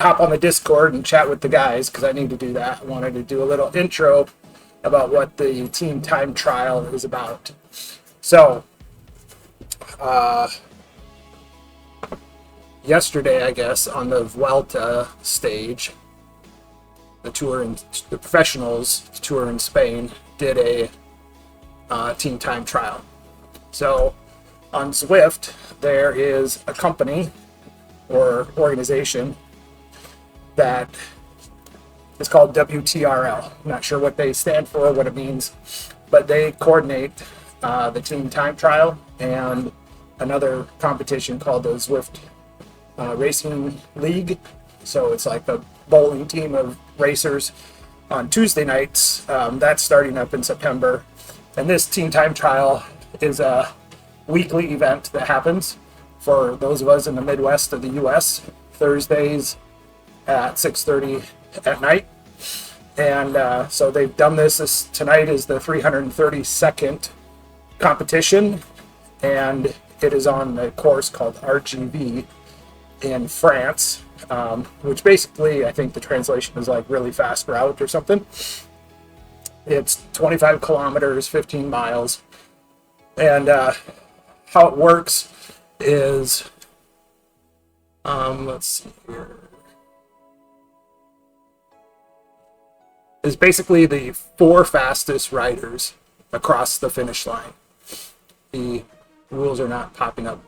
hop on the Discord and chat with the guys because I need to do that. I wanted to do a little intro about what the team time trial is about. So, yesterday, I guess, on the Vuelta stage, the professionals tour in Spain did a team time trial. So on Zwift, there is a company or organization that is called WTRL. I'm not sure what they stand for, what it means, but they coordinate the team time trial and another competition called the Zwift Racing League. So it's like a bowling team of racers on Tuesday nights. That's starting up in September. And this team time trial is a weekly event that happens for those of us in the Midwest of the U.S. Thursdays at 6:30 at night. And so they've done this. Tonight is the 332nd competition, and it is on a course called R.G.V. in France, which basically, I think the translation is like really fast route or something. It's 25 kilometers, 15 miles. And how it works is, let's see here, is basically the 4 fastest riders across the finish line. The rules are not popping up.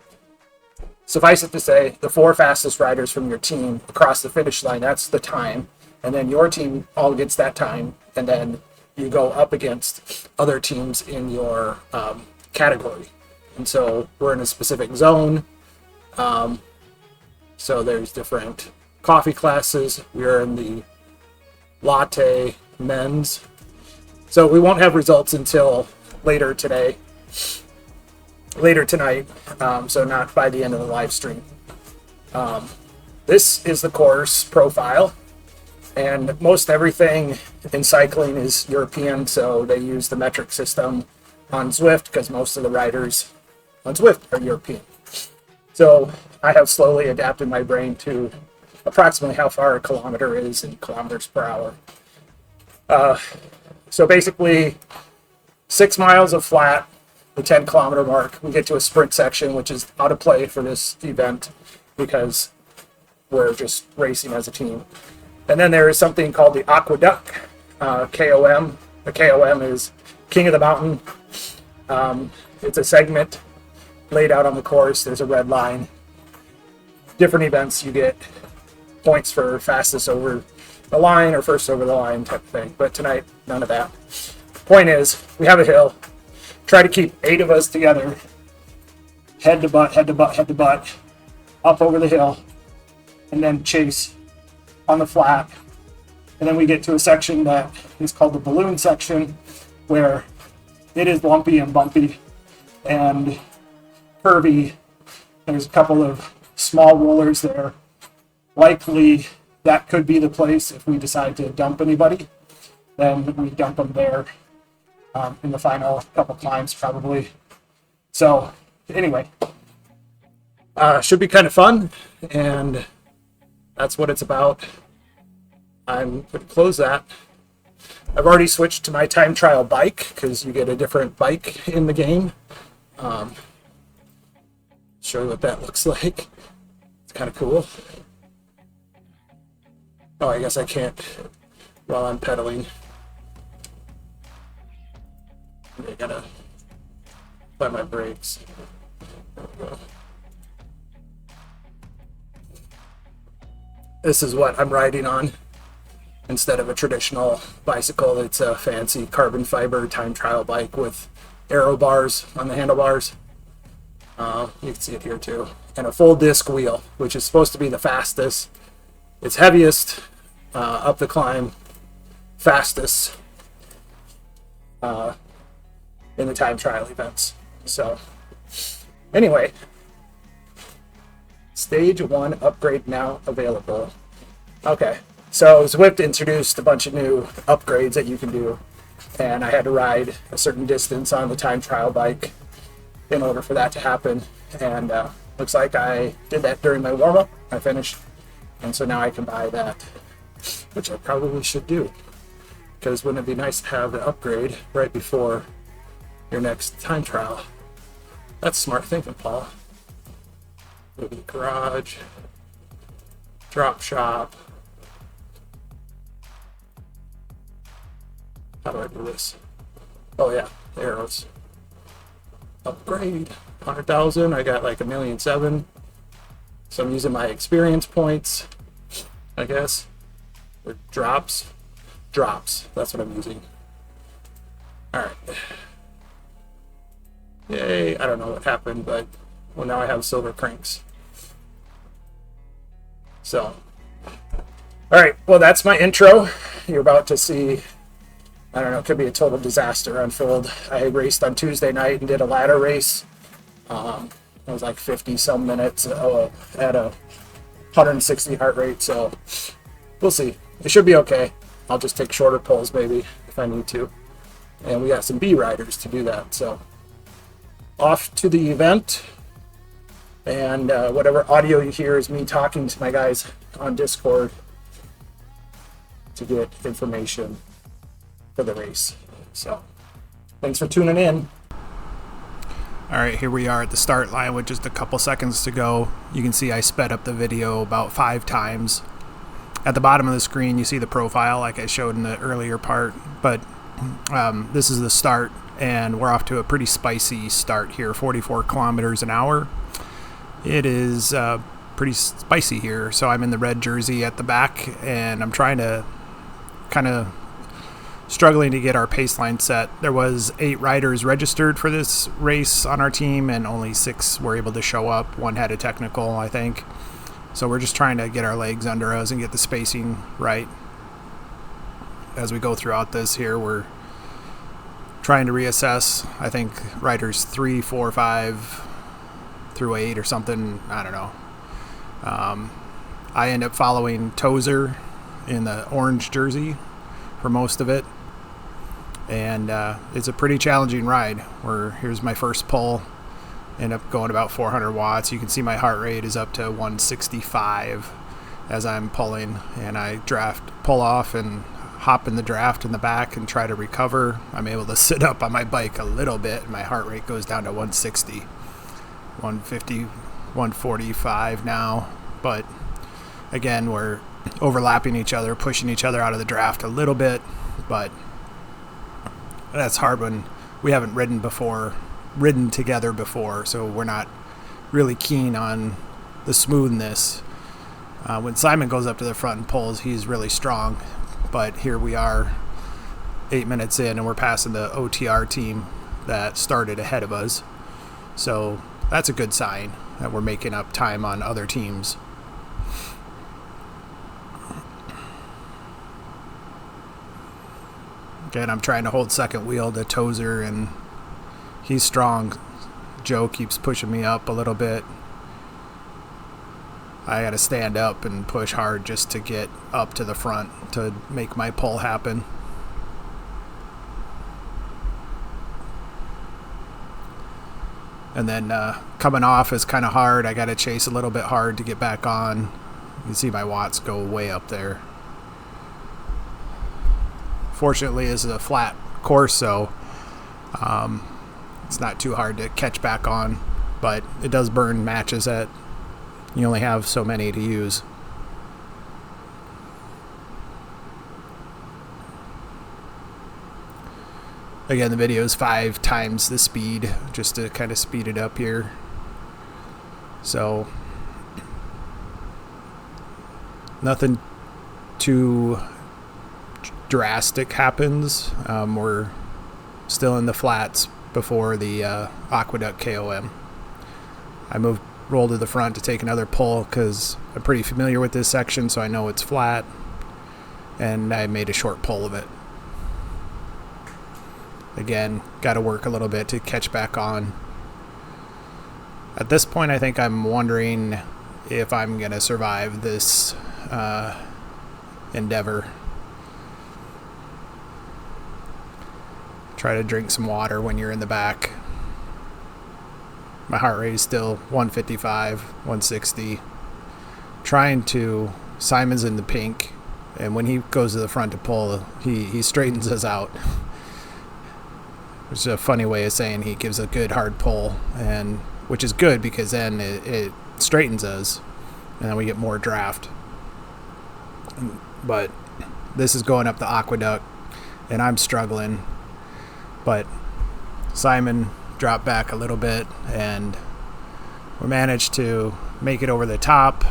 Suffice it to say, the 4 fastest riders from your team across the finish line, that's the time. And then your team all gets that time. And then you go up against other teams in your category. And so we're in a specific zone. So there's different coffee classes. We're in the latte men's. So we won't have results until later tonight. So not by the end of the live stream. This is the course profile. And most everything in cycling is European, so they use the metric system on Zwift because most of the riders on Zwift are European. So I have slowly adapted my brain to approximately how far a kilometer is in kilometers per hour. So basically 6 miles of flat, the 10-kilometer mark. We get to a sprint section, which is out of play for this event because we're just racing as a team. And then there is something called the Aqueduct, KOM. The KOM is King of the Mountain. It's a segment laid out on the course. There's a red line. Different events, you get points for fastest over the line or first over the line type of thing. But tonight, none of that. Point is, we have a hill. Try to keep 8 of us together, head to butt, head to butt, head to butt, up over the hill, and then chase on the flat. And then we get to a section that is called the balloon section, where it is lumpy and bumpy and curvy. There's a couple of small rollers there. Likely that could be the place if we decide to dump anybody. Then we dump them there in the final couple climbs probably. So anyway, should be kind of fun, and that's what it's about. I'm going to close that. I've already switched to my time trial bike because you get a different bike in the game. Show you what that looks like. It's kind of cool. Oh, I guess I can't while I'm pedaling. I gotta apply my brakes. There we go. This is what I'm riding on. Instead of a traditional bicycle, it's a fancy carbon fiber time trial bike with aero bars on the handlebars. You can see it here too. And a full disc wheel, which is supposed to be the fastest. It's heaviest up the climb, fastest in the time trial events. So anyway, stage 1 upgrade now available. Okay, so Zwift introduced a bunch of new upgrades that you can do, and I had to ride a certain distance on the time trial bike in order for that to happen. And looks like I did that during my warm-up. I finished And so now I can buy that, which I probably should do, because wouldn't it be nice to have the upgrade right before your next time trial? That's smart thinking, Paul. Go to the garage, drop shop. How do I do this? Oh yeah, the arrows. Upgrade, 100,000. I got like 1,700,000. So I'm using my experience points, I guess. Or drops. Drops. That's what I'm using. All right. Yay. I don't know what happened, but well, now I have silver cranks. So, all right. Well, that's my intro. You're about to see, I don't know, it could be a total disaster unfold. I raced on Tuesday night and did a ladder race. It was like 50 some minutes at a 160 heart rate. So we'll see. It should be okay. I'll just take shorter pulls maybe if I need to. And we got some B riders to do that. So off to the event. And whatever audio you hear is me talking to my guys on Discord to get information for the race. So thanks for tuning in. All right, here we are at the start line with just a couple seconds to go. You can see I sped up the video about 5 times. At the bottom of the screen, you see the profile like I showed in the earlier part, but this is the start, and we're off to a pretty spicy start here, 44 kilometers an hour. It is pretty spicy here, so I'm in the red jersey at the back, and I'm trying to kind of struggling to get our pace line set. There was 8 riders registered for this race on our team, and only 6 were able to show up. 1 had a technical, I think. So we're just trying to get our legs under us and get the spacing right. As we go throughout this here, we're trying to reassess. I think riders 3, 4, 5 through 8 or something. I don't know. I end up following Tozer in the orange jersey for most of it. And it's a pretty challenging ride. Here's my first pull. End up going about 400 watts. You can see my heart rate is up to 165 as I'm pulling. And I pull off and hop in the draft in the back and try to recover. I'm able to sit up on my bike a little bit. And my heart rate goes down to 160, 150, 145 now. But again, we're overlapping each other, pushing each other out of the draft a little bit. But that's hard when we haven't ridden together before, so we're not really keen on the smoothness. When Simon goes up to the front and pulls, he's really strong, but here we are 8 minutes in and we're passing the OTR team that started ahead of us, so that's a good sign that we're making up time on other teams. Again, I'm trying to hold second wheel to Tozer, and he's strong. Joe keeps pushing me up a little bit. I got to stand up and push hard just to get up to the front to make my pull happen. And then coming off is kind of hard. I got to chase a little bit hard to get back on. You can see my watts go way up there. Fortunately, it's a flat course, so it's not too hard to catch back on, but it does burn matches that you only have so many to use. Again, the video is 5 times the speed, just to kind of speed it up here. So nothing too drastic happens. We're still in the flats before the Aqueduct KOM. I roll to the front to take another pull because I'm pretty familiar with this section, so I know it's flat, and I made a short pull of it. Again, got to work a little bit to catch back on. At this point, I think I'm wondering if I'm going to survive this endeavor. Try to drink some water when you're in the back. My heart rate is still 155, 160. Trying to Simon's in the pink, and when he goes to the front to pull, he straightens us out. It's a funny way of saying he gives a good hard pull, and which is good because then it straightens us, and then we get more draft. But this is going up the Aqueduct, and I'm struggling. But Simon dropped back a little bit, and we managed to make it over the top.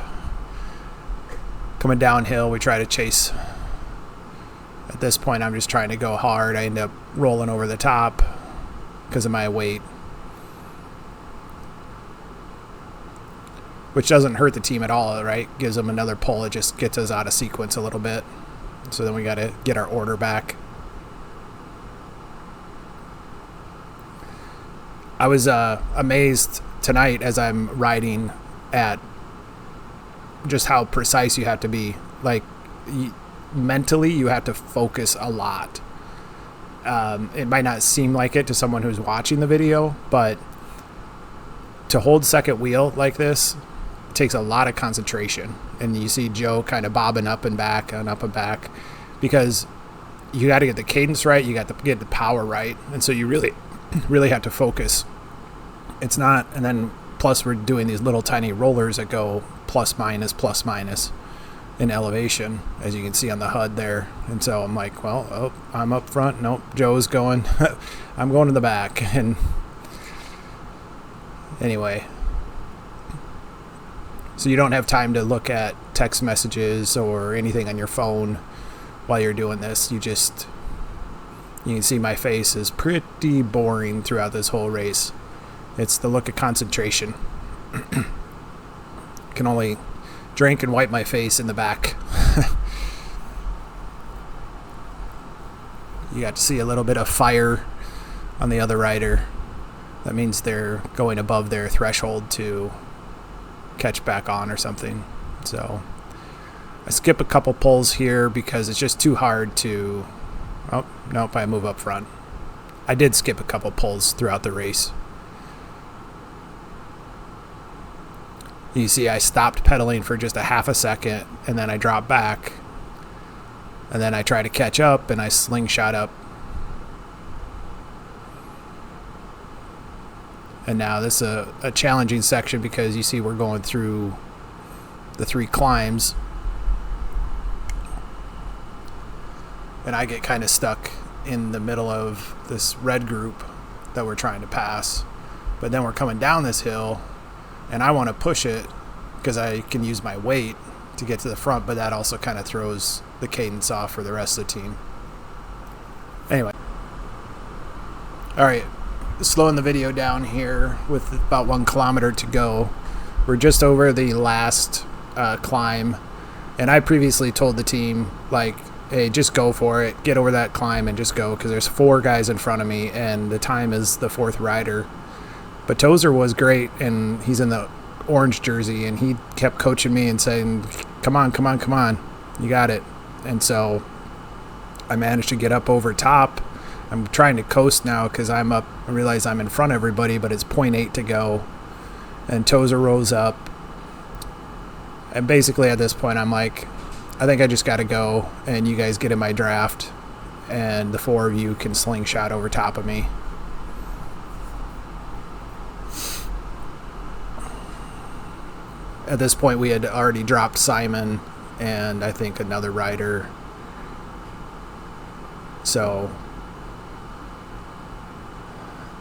Coming downhill, we try to chase. At this point, I'm just trying to go hard. I end up rolling over the top because of my weight, which doesn't hurt the team at all, right? Gives them another pull. It just gets us out of sequence a little bit. So then we got to get our order back. I was amazed tonight as I'm riding at just how precise you have to be. Like, mentally, you have to focus a lot. It might not seem like it to someone who's watching the video, but to hold second wheel like this takes a lot of concentration. And you see Joe kind of bobbing up and back and up and back because you got to get the cadence right, you got to get the power right, and so you really have to focus. It's not, and then plus we're doing these little tiny rollers that go plus minus in elevation, as you can see on the HUD there. And so I'm like, well, oh, I'm up front. Nope, Joe's going. I'm going to the back. And anyway, so you don't have time to look at text messages or anything on your phone while you're doing this. You can see my face is pretty boring throughout this whole race. It's the look of concentration. Can only drink and wipe my face in the back. You got to see a little bit of fire on the other rider. That means they're going above their threshold to catch back on or something. So I skip a couple pulls here because it's just too hard to... Oh, nope, I move up front. I did skip a couple pulls throughout the race. You see I stopped pedaling for just a half a second, and then I dropped back. And then I try to catch up, and I slingshot up. And now this is a challenging section because you see we're going through the 3 climbs. And I get kind of stuck in the middle of this red group that we're trying to pass. But then we're coming down this hill, and I want to push it because I can use my weight to get to the front, but that also kind of throws the cadence off for the rest of the team. Anyway. All right, slowing the video down here with about 1 kilometer to go. We're just over the last climb, and I previously told the team, like, hey, just go for it, get over that climb and just go, because there's 4 guys in front of me and the time is the 4th rider. But Tozer was great, and he's in the orange jersey, and he kept coaching me and saying, come on, you got it. And so I managed to get up over top. I'm trying to coast now because I'm up. I realize I'm in front of everybody, but it's 0.8 to go. And Tozer rose up. And basically at this point, I'm like, I think I just got to go, and you guys get in my draft, and the 4 of you can slingshot over top of me. At this point, we had already dropped Simon and I think another rider. So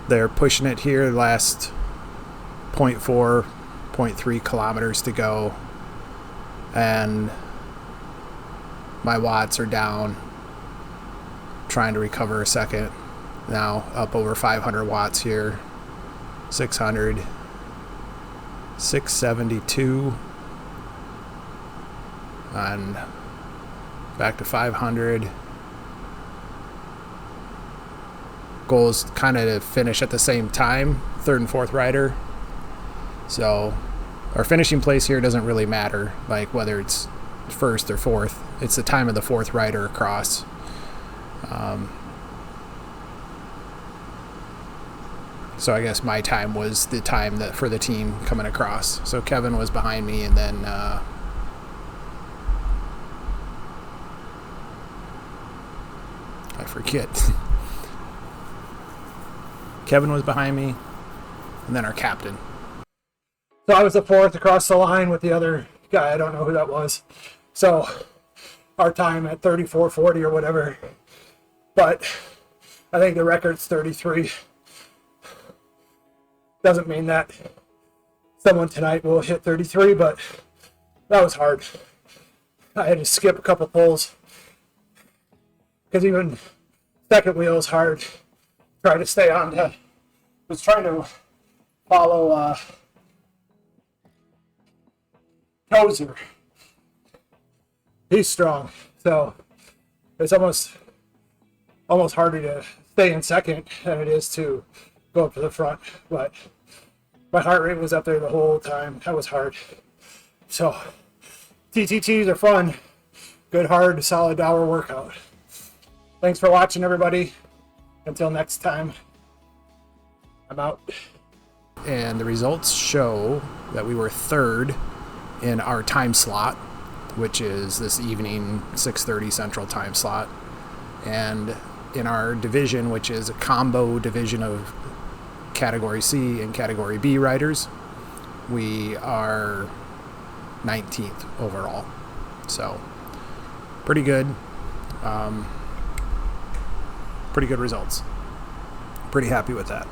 they're pushing it here, last 0.4, 0.3 kilometers to go. And my watts are down, trying to recover a second. Now up over 500 watts here, 600. 672 and back to 500. Goal is kind of to finish at the same time, 3rd and 4th rider. So our finishing place here doesn't really matter, like whether it's 1st or 4th. It's the time of the 4th rider across. So I guess my time was the time that for the team coming across. So Kevin was behind me, and then for Kit. Kevin was behind me, and then our captain. So I was the fourth across the line with the other guy. I don't know who that was. So our time at 34:40 or whatever. But I think the record's 33. Doesn't mean that someone tonight will hit 33, but that was hard. I had to skip a couple pulls because even second wheel is hard. Try to stay on to, was trying to follow Tozer. He's strong, so it's almost harder to stay in second than it is to go up to the front. But my heart rate was up there the whole time. That was hard. So TTTs are fun. Good, hard, solid hour workout. Thanks for watching, everybody. Until next time, I'm out. And the results show that we were third in our time slot, which is this evening 6:30 Central time slot. And in our division, which is a combo division of Category C and Category B riders, we are 19th overall. So pretty good. Pretty good results. Pretty happy with that.